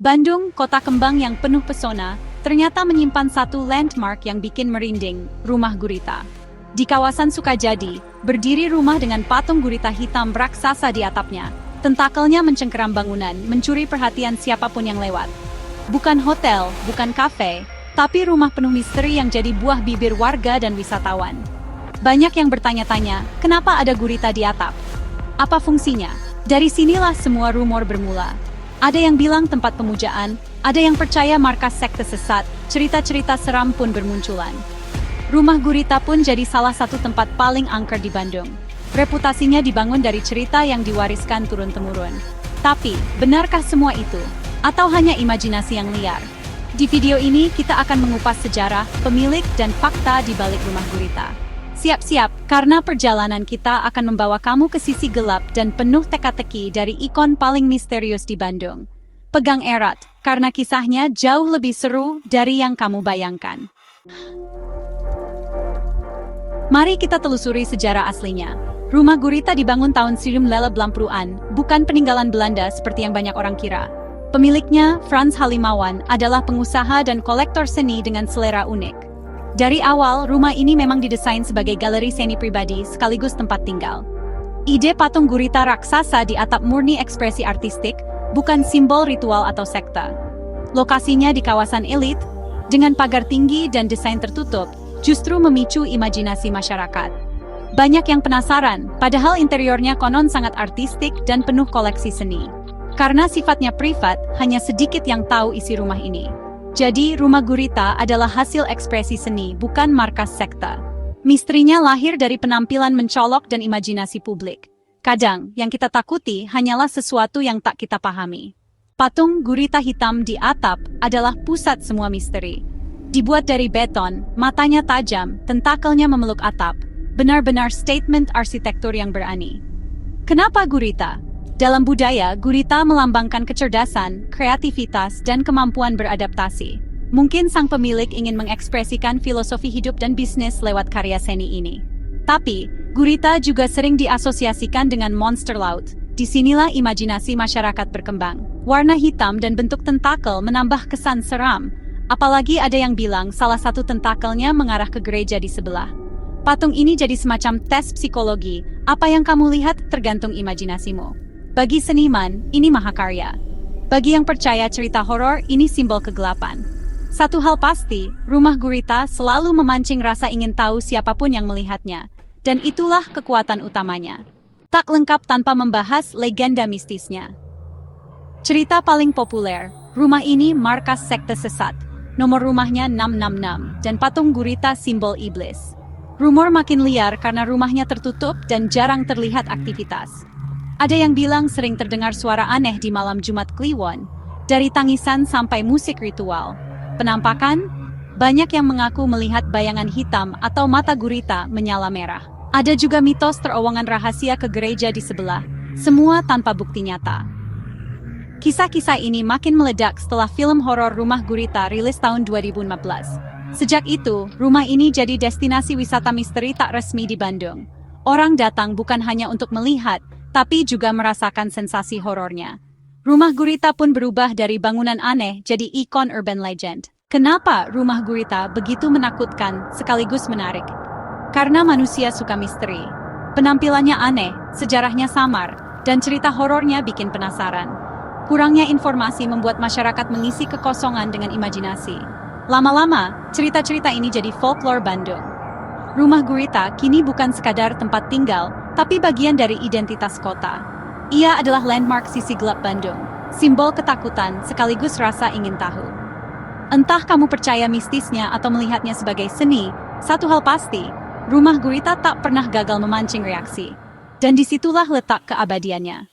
Bandung, kota kembang yang penuh pesona, ternyata menyimpan satu landmark yang bikin merinding, Rumah Gurita. Di kawasan Sukajadi, berdiri rumah dengan patung gurita hitam raksasa di atapnya. Tentakelnya mencengkeram bangunan, mencuri perhatian siapapun yang lewat. Bukan hotel, bukan kafe, tapi rumah penuh misteri yang jadi buah bibir warga dan wisatawan. Banyak yang bertanya-tanya, kenapa ada gurita di atap? Apa fungsinya? Dari sinilah semua rumor bermula. Ada yang bilang tempat pemujaan, ada yang percaya markas sekte sesat, cerita-cerita seram pun bermunculan. Rumah Gurita pun jadi salah satu tempat paling angker di Bandung. Reputasinya dibangun dari cerita yang diwariskan turun-temurun. Tapi, benarkah semua itu? Atau hanya imajinasi yang liar? Di video ini kita akan mengupas sejarah, pemilik, dan fakta di balik Rumah Gurita. Siap-siap, karena perjalanan kita akan membawa kamu ke sisi gelap dan penuh teka-teki dari ikon paling misterius di Bandung. Pegang erat, karena kisahnya jauh lebih seru dari yang kamu bayangkan. Mari kita telusuri sejarah aslinya. Rumah Gurita dibangun tahun 1980-an, bukan peninggalan Belanda seperti yang banyak orang kira. Pemiliknya, Frans Halimawan, adalah pengusaha dan kolektor seni dengan selera unik. Dari awal, rumah ini memang didesain sebagai galeri seni pribadi sekaligus tempat tinggal. Ide patung gurita raksasa di atap murni ekspresi artistik, bukan simbol ritual atau sekte. Lokasinya di kawasan elit, dengan pagar tinggi dan desain tertutup, justru memicu imajinasi masyarakat. Banyak yang penasaran, padahal interiornya konon sangat artistik dan penuh koleksi seni. Karena sifatnya privat, hanya sedikit yang tahu isi rumah ini. Jadi, Rumah Gurita adalah hasil ekspresi seni, bukan markas sekte. Misterinya lahir dari penampilan mencolok dan imajinasi publik. Kadang, yang kita takuti hanyalah sesuatu yang tak kita pahami. Patung gurita hitam di atap adalah pusat semua misteri. Dibuat dari beton, matanya tajam, tentakelnya memeluk atap. Benar-benar statement arsitektur yang berani. Kenapa gurita? Dalam budaya, gurita melambangkan kecerdasan, kreativitas, dan kemampuan beradaptasi. Mungkin sang pemilik ingin mengekspresikan filosofi hidup dan bisnis lewat karya seni ini. Tapi, gurita juga sering diasosiasikan dengan monster laut. Disinilah imajinasi masyarakat berkembang. Warna hitam dan bentuk tentakel menambah kesan seram. Apalagi ada yang bilang salah satu tentakelnya mengarah ke gereja di sebelah. Patung ini jadi semacam tes psikologi. Apa yang kamu lihat tergantung imajinasimu. Bagi seniman, ini mahakarya. Bagi yang percaya cerita horor, ini simbol kegelapan. Satu hal pasti, Rumah Gurita selalu memancing rasa ingin tahu siapapun yang melihatnya. Dan itulah kekuatan utamanya. Tak lengkap tanpa membahas legenda mistisnya. Cerita paling populer, rumah ini markas sekte sesat. Nomor rumahnya 666, dan patung gurita simbol iblis. Rumor makin liar karena rumahnya tertutup dan jarang terlihat aktivitas. Ada yang bilang sering terdengar suara aneh di malam Jumat Kliwon, dari tangisan sampai musik ritual. Penampakan, banyak yang mengaku melihat bayangan hitam atau mata gurita menyala merah. Ada juga mitos terowongan rahasia ke gereja di sebelah, semua tanpa bukti nyata. Kisah-kisah ini makin meledak setelah film horor Rumah Gurita rilis tahun 2015. Sejak itu, rumah ini jadi destinasi wisata misteri tak resmi di Bandung. Orang datang bukan hanya untuk melihat, tapi juga merasakan sensasi horornya. Rumah Gurita pun berubah dari bangunan aneh jadi ikon urban legend. Kenapa Rumah Gurita begitu menakutkan sekaligus menarik? Karena manusia suka misteri. Penampilannya aneh, sejarahnya samar, dan cerita horornya bikin penasaran. Kurangnya informasi membuat masyarakat mengisi kekosongan dengan imajinasi. Lama-lama, cerita-cerita ini jadi folklore Bandung. Rumah Gurita kini bukan sekadar tempat tinggal, tapi bagian dari identitas kota. Ia adalah landmark sisi gelap Bandung, simbol ketakutan sekaligus rasa ingin tahu. Entah kamu percaya mistisnya atau melihatnya sebagai seni, satu hal pasti, Rumah Gurita tak pernah gagal memancing reaksi. Dan disitulah letak keabadiannya.